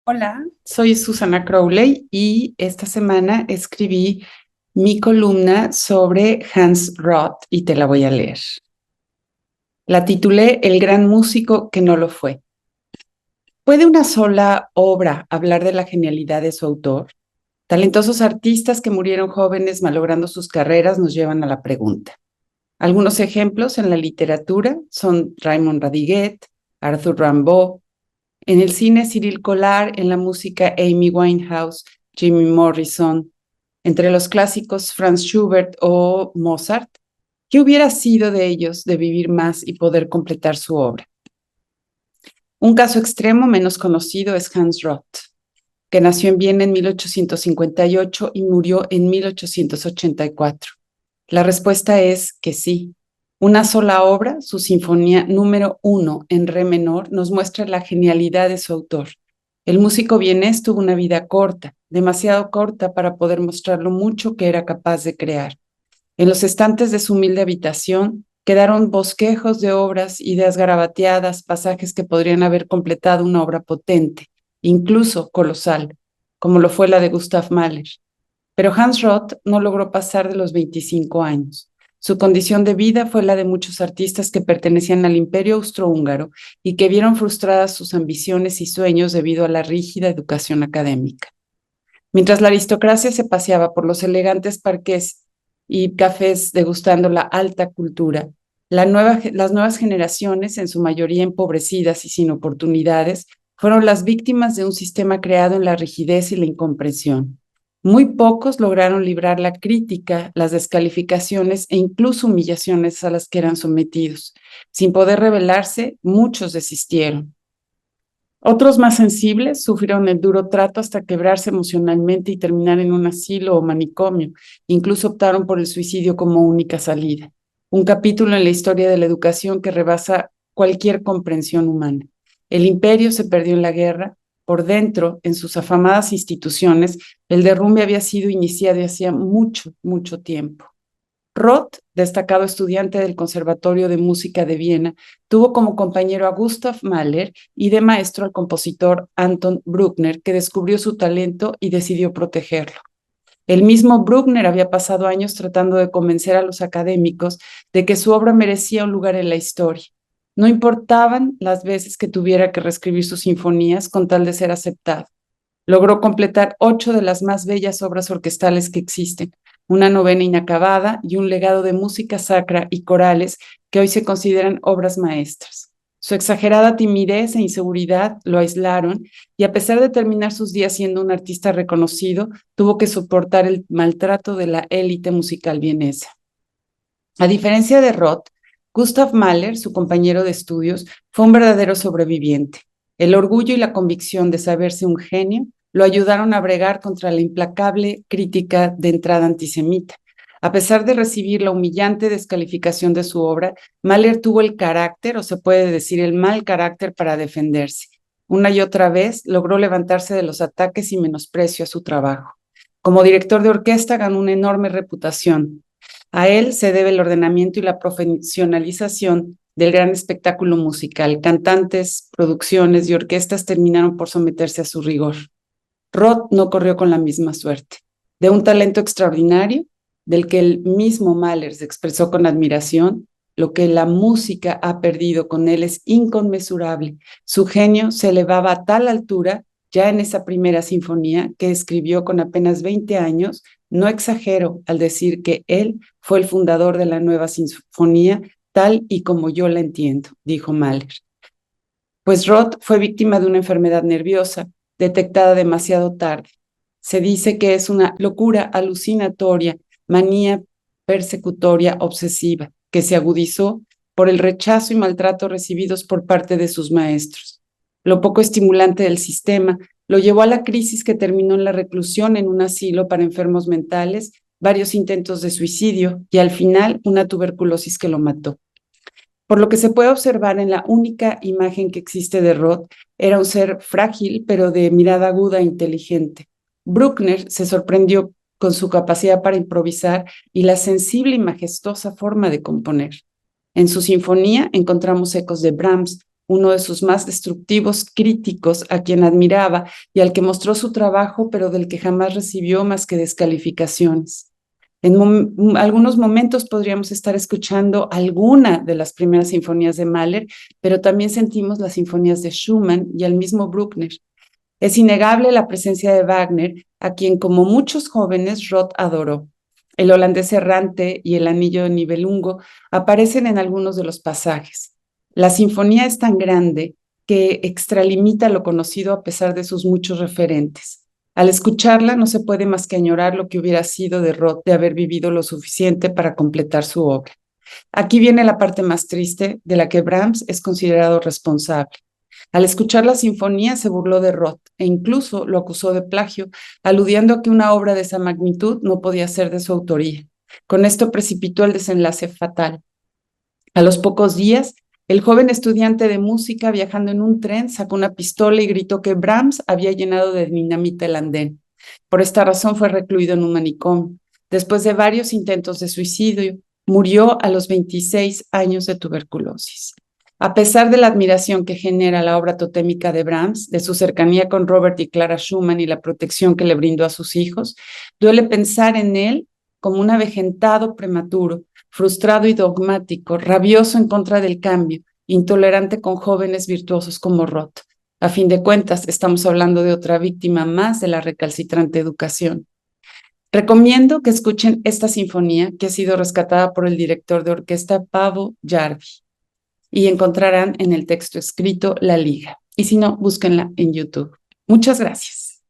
Hola, soy Susana Crowley y esta semana escribí mi columna sobre Hans Roth y te la voy a leer. La titulé El gran músico que no lo fue. ¿Puede una sola obra hablar de la genialidad de su autor? Talentosos artistas que murieron jóvenes malogrando sus carreras nos llevan a la pregunta. Algunos ejemplos en la literatura son Raymond Radiguet, Arthur Rimbaud, en el cine Cyril Collard, en la música Amy Winehouse, Jimmy Morrison, entre los clásicos Franz Schubert o Mozart. ¿Qué hubiera sido de ellos de vivir más y poder completar su obra? Un caso extremo menos conocido es Hans Roth, que nació en Viena en 1858 y murió en 1884. La respuesta es que sí. Una sola obra, su Sinfonía número 1 en re menor, nos muestra la genialidad de su autor. El músico vienés tuvo una vida corta, demasiado corta para poder mostrar lo mucho que era capaz de crear. En los estantes de su humilde habitación quedaron bosquejos de obras, ideas garabateadas, pasajes que podrían haber completado una obra potente, incluso colosal, como lo fue la de Gustav Mahler. Pero Hans Roth no logró pasar de los 25 años. Su condición de vida fue la de muchos artistas que pertenecían al Imperio Austrohúngaro y que vieron frustradas sus ambiciones y sueños debido a la rígida educación académica. Mientras la aristocracia se paseaba por los elegantes parques y cafés degustando la alta cultura, las nuevas generaciones, en su mayoría empobrecidas y sin oportunidades, fueron las víctimas de un sistema creado en la rigidez y la incomprensión. Muy pocos lograron librar la crítica, las descalificaciones e incluso humillaciones a las que eran sometidos. Sin poder rebelarse, muchos desistieron. Otros más sensibles sufrieron el duro trato hasta quebrarse emocionalmente y terminar en un asilo o manicomio. Incluso optaron por el suicidio como única salida. Un capítulo en la historia de la educación que rebasa cualquier comprensión humana. El imperio se perdió en la guerra. Por dentro, en sus afamadas instituciones, el derrumbe había sido iniciado hacía mucho, mucho tiempo. Roth, destacado estudiante del Conservatorio de Música de Viena, tuvo como compañero a Gustav Mahler y de maestro al compositor Anton Bruckner, que descubrió su talento y decidió protegerlo. El mismo Bruckner había pasado años tratando de convencer a los académicos de que su obra merecía un lugar en la historia. No importaban las veces que tuviera que reescribir sus sinfonías con tal de ser aceptado. Logró completar 8 de las más bellas obras orquestales que existen, una novena inacabada y un legado de música sacra y corales que hoy se consideran obras maestras. Su exagerada timidez e inseguridad lo aislaron y a pesar de terminar sus días siendo un artista reconocido, tuvo que soportar el maltrato de la élite musical vienesa. A diferencia de Roth, Gustav Mahler, su compañero de estudios, fue un verdadero sobreviviente. El orgullo y la convicción de saberse un genio lo ayudaron a bregar contra la implacable crítica de entrada antisemita. A pesar de recibir la humillante descalificación de su obra, Mahler tuvo el carácter, o se puede decir el mal carácter, para defenderse. Una y otra vez logró levantarse de los ataques y menosprecio a su trabajo. Como director de orquesta ganó una enorme reputación. A él se debe el ordenamiento y la profesionalización del gran espectáculo musical. Cantantes, producciones y orquestas terminaron por someterse a su rigor. Roth no corrió con la misma suerte. De un talento extraordinario, del que el mismo Mahler se expresó con admiración, lo que la música ha perdido con él es inconmensurable. Su genio se elevaba a tal altura ya en esa primera sinfonía que escribió con apenas 20 años. No exagero al decir que él fue el fundador de la nueva sinfonía tal y como yo la entiendo, dijo Mahler. Pues Roth fue víctima de una enfermedad nerviosa detectada demasiado tarde. Se dice que es una locura alucinatoria, manía persecutoria obsesiva, que se agudizó por el rechazo y maltrato recibidos por parte de sus maestros. Lo poco estimulante del sistema lo llevó a la crisis que terminó en la reclusión en un asilo para enfermos mentales, varios intentos de suicidio y al final una tuberculosis que lo mató. Por lo que se puede observar en la única imagen que existe de Roth, era un ser frágil, pero de mirada aguda e inteligente. Bruckner se sorprendió con su capacidad para improvisar y la sensible y majestuosa forma de componer. En su sinfonía encontramos ecos de Brahms, uno de sus más destructivos críticos, a quien admiraba y al que mostró su trabajo, pero del que jamás recibió más que descalificaciones. En algunos momentos podríamos estar escuchando alguna de las primeras sinfonías de Mahler, pero también sentimos las sinfonías de Schumann y al mismo Bruckner. Es innegable la presencia de Wagner, a quien, como muchos jóvenes, Roth adoró. El holandés errante y el anillo de Nibelungo aparecen en algunos de los pasajes. La sinfonía es tan grande que extralimita lo conocido a pesar de sus muchos referentes. Al escucharla no se puede más que añorar lo que hubiera sido de Roth de haber vivido lo suficiente para completar su obra. Aquí viene la parte más triste de la que Brahms es considerado responsable. Al escuchar la sinfonía se burló de Roth e incluso lo acusó de plagio, aludiendo a que una obra de esa magnitud no podía ser de su autoría. Con esto precipitó el desenlace fatal. A los pocos días, el joven estudiante de música, viajando en un tren, sacó una pistola y gritó que Brahms había llenado de dinamita el andén. Por esta razón fue recluido en un manicomio. Después de varios intentos de suicidio, murió a los 26 años de tuberculosis. A pesar de la admiración que genera la obra totémica de Brahms, de su cercanía con Robert y Clara Schumann y la protección que le brindó a sus hijos, duele pensar en él como un avejentado prematuro, frustrado y dogmático, rabioso en contra del cambio, intolerante con jóvenes virtuosos como Roth. A fin de cuentas, estamos hablando de otra víctima más de la recalcitrante educación. Recomiendo que escuchen esta sinfonía que ha sido rescatada por el director de orquesta Paavo Järvi y encontrarán en el texto escrito la liga. Y si no, búsquenla en YouTube. Muchas gracias.